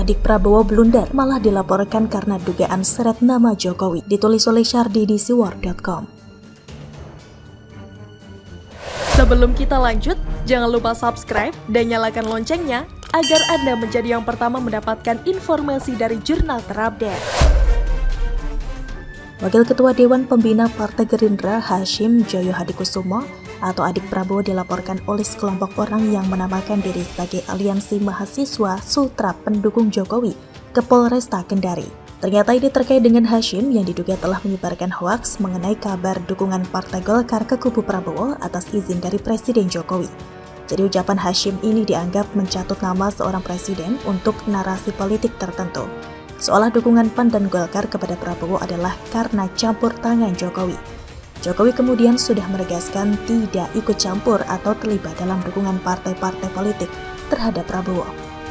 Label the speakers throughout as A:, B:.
A: adik Prabowo blunder malah dilaporkan karena dugaan seret nama Jokowi, ditulis oleh Syardi di siwar.com.
B: Sebelum kita lanjut, jangan lupa subscribe dan nyalakan loncengnya agar Anda menjadi yang pertama mendapatkan informasi dari jurnal terupdate.
A: Wakil Ketua Dewan Pembina Partai Gerindra Hashim Joyo Hadikusumo atau adik Prabowo dilaporkan oleh sekelompok orang yang menamakan diri sebagai Aliansi Mahasiswa Sultra Pendukung Jokowi ke Polresta Kendari. Ternyata ini terkait dengan Hashim yang diduga telah menyebarkan hoaks mengenai kabar dukungan Partai Golkar ke kubu Prabowo atas izin dari Presiden Jokowi. Jadi ucapan Hashim ini dianggap mencatut nama seorang presiden untuk narasi politik tertentu. Seolah dukungan PAN dan Golkar kepada Prabowo adalah karena campur tangan Jokowi. Jokowi kemudian sudah menegaskan tidak ikut campur atau terlibat dalam dukungan partai-partai politik terhadap Prabowo.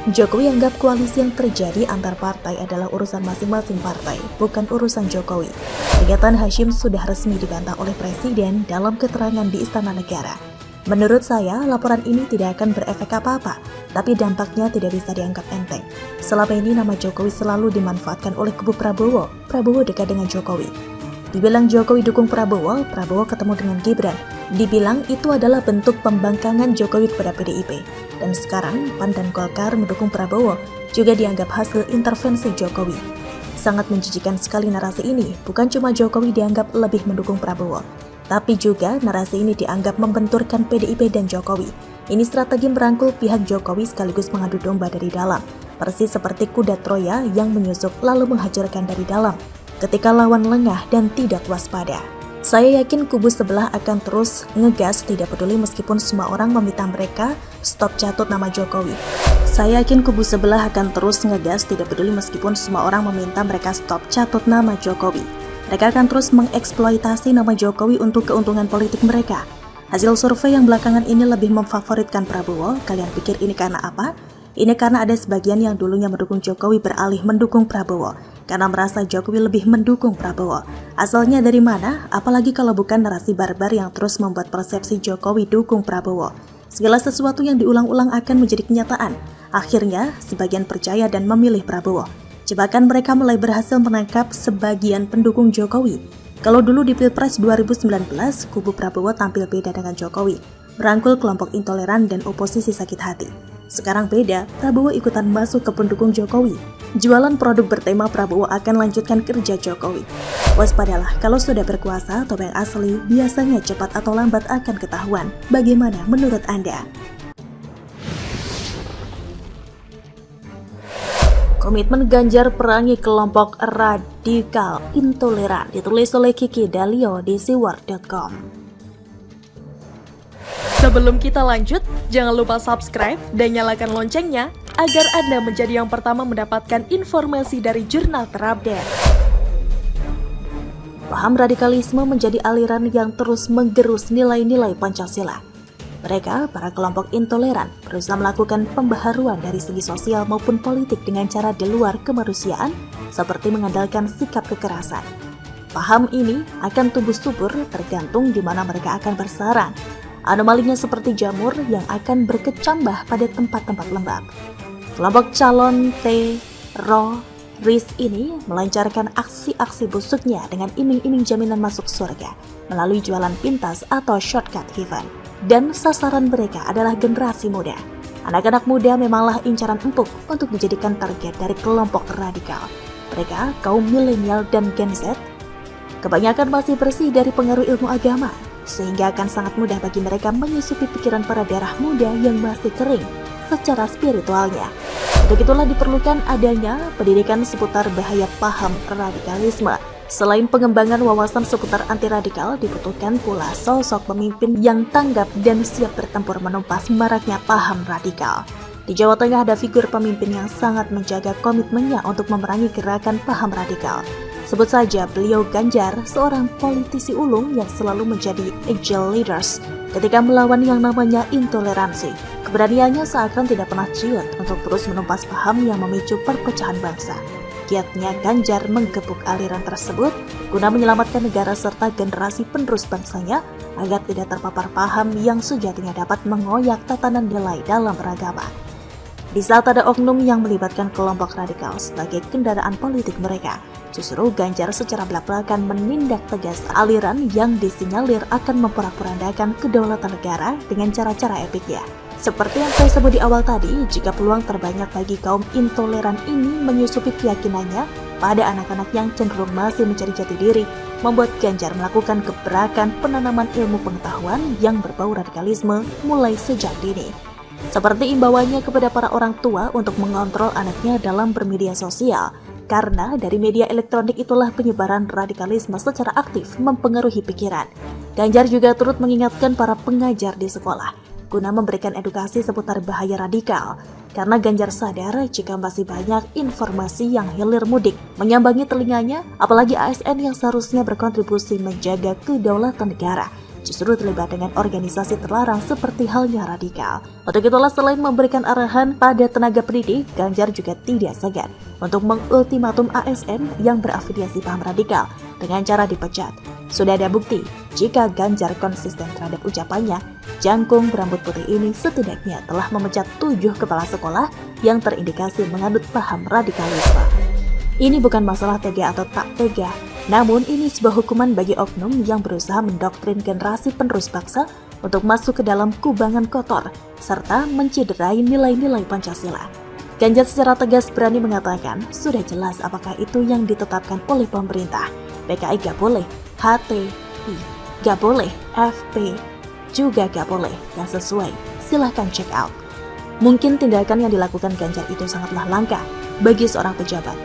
A: Jokowi anggap koalisi yang terjadi antar partai adalah urusan masing-masing partai, bukan urusan Jokowi. Pernyataan Hashim sudah resmi dibantah oleh Presiden dalam keterangan di Istana Negara. Menurut saya, laporan ini tidak akan berefek apa-apa, tapi dampaknya tidak bisa dianggap enteng. Selama ini nama Jokowi selalu dimanfaatkan oleh kubu Prabowo. Prabowo dekat dengan Jokowi. Dibilang Jokowi dukung Prabowo, Prabowo ketemu dengan Gibran. Dibilang itu adalah bentuk pembangkangan Jokowi kepada PDIP. Dan sekarang, PAN dan Golkar mendukung Prabowo, juga dianggap hasil intervensi Jokowi. Sangat menjijikan sekali narasi ini, bukan cuma Jokowi dianggap lebih mendukung Prabowo, tapi juga narasi ini dianggap membenturkan PDIP dan Jokowi. Ini strategi merangkul pihak Jokowi sekaligus mengadu domba dari dalam. Persis seperti kuda Troya yang menyusup lalu menghancurkan dari dalam ketika lawan lengah dan tidak waspada. Saya yakin kubu sebelah akan terus ngegas tidak peduli meskipun semua orang meminta mereka stop catut nama Jokowi. Saya yakin kubu sebelah akan terus ngegas tidak peduli meskipun semua orang meminta mereka stop catut nama Jokowi. Mereka akan terus mengeksploitasi nama Jokowi untuk keuntungan politik mereka. Hasil survei yang belakangan ini lebih memfavoritkan Prabowo. Kalian pikir ini karena apa? Ini karena ada sebagian yang dulunya mendukung Jokowi beralih mendukung Prabowo karena merasa Jokowi lebih mendukung Prabowo. Asalnya dari mana? Apalagi kalau bukan narasi barbar yang terus membuat persepsi Jokowi dukung Prabowo. Segala sesuatu yang diulang-ulang akan menjadi kenyataan. Akhirnya, sebagian percaya dan memilih Prabowo. Jebakan mereka mulai berhasil menangkap sebagian pendukung Jokowi. Kalau dulu di Pilpres 2019, kubu Prabowo tampil beda dengan Jokowi, merangkul kelompok intoleran dan oposisi sakit hati. Sekarang beda, Prabowo ikutan masuk ke pendukung Jokowi. Jualan produk bertema Prabowo akan lanjutkan kerja Jokowi. Waspadalah, kalau sudah berkuasa, topeng asli biasanya cepat atau lambat akan ketahuan. Bagaimana menurut Anda? Komitmen Ganjar perangi kelompok radikal intoleran, ditulis oleh Kiki Dalio di siwar.com.
B: Sebelum kita lanjut, jangan lupa subscribe dan nyalakan loncengnya agar Anda menjadi yang pertama mendapatkan informasi dari jurnal terupdate.
A: Paham radikalisme menjadi aliran yang terus menggerus nilai-nilai Pancasila. Mereka, para kelompok intoleran, berusaha melakukan pembaharuan dari segi sosial maupun politik dengan cara di luar kemanusiaan, seperti mengandalkan sikap kekerasan. Paham ini akan tumbuh subur tergantung di mana mereka akan bersarang. Anomalinya seperti jamur yang akan berkecambah pada tempat-tempat lembab. Kelompok calon teroris ini melancarkan aksi-aksi busuknya dengan iming-iming jaminan masuk surga melalui jualan pintas atau shortcut heaven. Dan sasaran mereka adalah generasi muda. Anak-anak muda memanglah incaran empuk untuk dijadikan target dari kelompok radikal. Mereka, kaum milenial dan Gen Z, kebanyakan masih bersih dari pengaruh ilmu agama, sehingga akan sangat mudah bagi mereka menyusupi pikiran para darah muda yang masih kering secara spiritualnya. Untuk itulah diperlukan adanya pendidikan seputar bahaya paham radikalisme. Selain pengembangan wawasan seputar anti-radikal, dibutuhkan pula sosok pemimpin yang tanggap dan siap bertempur menumpas maraknya paham radikal. Di Jawa Tengah ada figur pemimpin yang sangat menjaga komitmennya untuk memerangi gerakan paham radikal. Sebut saja beliau Ganjar, seorang politisi ulung yang selalu menjadi agile leaders ketika melawan yang namanya intoleransi. Keberaniannya seakan tidak pernah ciut untuk terus menumpas paham yang memicu perpecahan bangsa. Giatnya Ganjar menggebuk aliran tersebut guna menyelamatkan negara serta generasi penerus bangsanya agar tidak terpapar paham yang sejatinya dapat mengoyak tatanan nilai dalam beragama. Di saat ada oknum yang melibatkan kelompok radikal sebagai kendaraan politik mereka, justru Ganjar secara belak-belakan menindak tegas aliran yang disinyalir akan memporak-porandakan kedaulatan negara dengan cara-cara epiknya. Seperti yang saya sebut di awal tadi, jika peluang terbanyak bagi kaum intoleran ini menyusupi keyakinannya pada anak-anak yang cenderung masih mencari jati diri, membuat Ganjar melakukan gebrakan penanaman ilmu pengetahuan yang berbau radikalisme mulai sejak dini. Seperti imbauannya kepada para orang tua untuk mengontrol anaknya dalam bermedia sosial, karena dari media elektronik itulah penyebaran radikalisme secara aktif mempengaruhi pikiran. Ganjar juga turut mengingatkan para pengajar di sekolah guna memberikan edukasi seputar bahaya radikal, karena Ganjar sadar jika masih banyak informasi yang hilir mudik menyambangi telinganya, apalagi ASN yang seharusnya berkontribusi menjaga kedaulatan negara justru terlibat dengan organisasi terlarang seperti halnya radikal. Untuk itulah selain memberikan arahan pada tenaga pendidik, Ganjar juga tidak segan untuk mengultimatum ASN yang berafiliasi paham radikal dengan cara dipecat. Sudah ada bukti jika Ganjar konsisten terhadap ucapannya, jangkung berambut putih ini setidaknya telah memecat 7 kepala sekolah yang terindikasi menganut paham radikalisme. Ini bukan masalah tega atau tak tega, namun ini sebuah hukuman bagi oknum yang berusaha mendoktrin generasi penerus bangsa untuk masuk ke dalam kubangan kotor, serta menciderai nilai-nilai Pancasila. Ganjar secara tegas berani mengatakan, sudah jelas apakah itu yang ditetapkan oleh pemerintah. PKI gak boleh, HTI gak boleh, FP juga gak boleh, yang sesuai, silahkan check out. Mungkin tindakan yang dilakukan Ganjar itu sangatlah langka bagi seorang pejabat.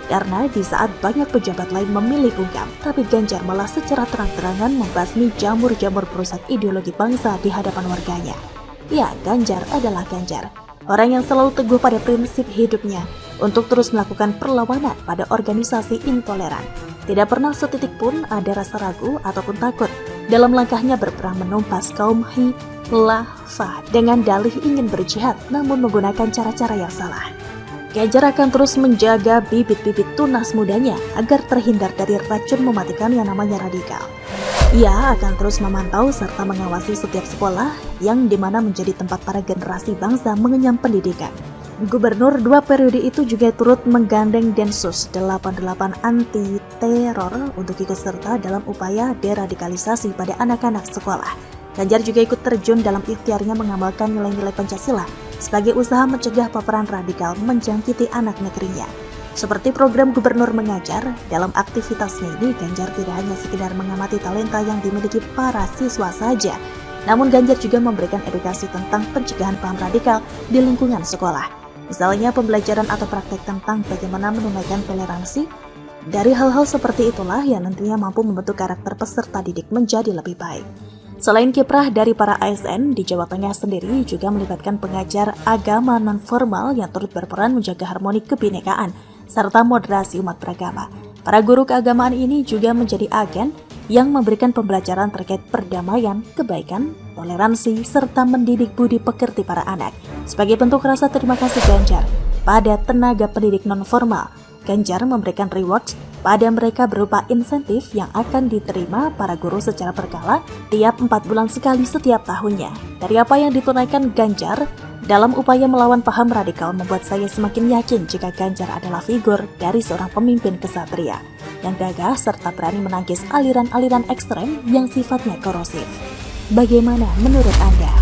A: Karena di saat banyak pejabat lain memilih bungkam, tapi Ganjar malah secara terang-terangan membasmi jamur-jamur perusak ideologi bangsa di hadapan warganya. Ya, Ganjar adalah Ganjar, orang yang selalu teguh pada prinsip hidupnya untuk terus melakukan perlawanan pada organisasi intoleran. Tidak pernah setitik pun ada rasa ragu ataupun takut dalam langkahnya berperang menumpas kaum khilafah dengan dalih ingin berjihad namun menggunakan cara-cara yang salah. Ganjar akan terus menjaga bibit-bibit tunas mudanya agar terhindar dari racun mematikan yang namanya radikal. Ia akan terus memantau serta mengawasi setiap sekolah yang dimana menjadi tempat para generasi bangsa mengenyam pendidikan. Gubernur 2 periode itu juga turut menggandeng Densus 88 anti teror untuk ikut serta dalam upaya deradikalisasi pada anak-anak sekolah. Ganjar juga ikut terjun dalam ikhtiarnya mengamalkan nilai-nilai Pancasila sebagai usaha mencegah paparan radikal menjangkiti anak negerinya. Seperti program Gubernur Mengajar, dalam aktivitasnya ini Ganjar tidak hanya sekedar mengamati talenta yang dimiliki para siswa saja, namun Ganjar juga memberikan edukasi tentang pencegahan paham radikal di lingkungan sekolah. Misalnya pembelajaran atau praktek tentang bagaimana menunaikan toleransi. Dari hal-hal seperti itulah yang nantinya mampu membentuk karakter peserta didik menjadi lebih baik. Selain kiprah dari para ASN, di Jawa Tengah sendiri juga melibatkan pengajar agama non-formal yang turut berperan menjaga harmoni kebinekaan serta moderasi umat beragama. Para guru keagamaan ini juga menjadi agen yang memberikan pembelajaran terkait perdamaian, kebaikan, toleransi, serta mendidik budi pekerti para anak. Sebagai bentuk rasa terima kasih Ganjar pada tenaga pendidik non-formal, Ganjar memberikan reward pada mereka berupa insentif yang akan diterima para guru secara berkala tiap 4 bulan sekali setiap tahunnya. Dari apa yang ditunaikan Ganjar dalam upaya melawan paham radikal membuat saya semakin yakin jika Ganjar adalah figur dari seorang pemimpin kesatria yang gagah serta berani menangkis aliran-aliran ekstrem yang sifatnya korosif. Bagaimana menurut Anda?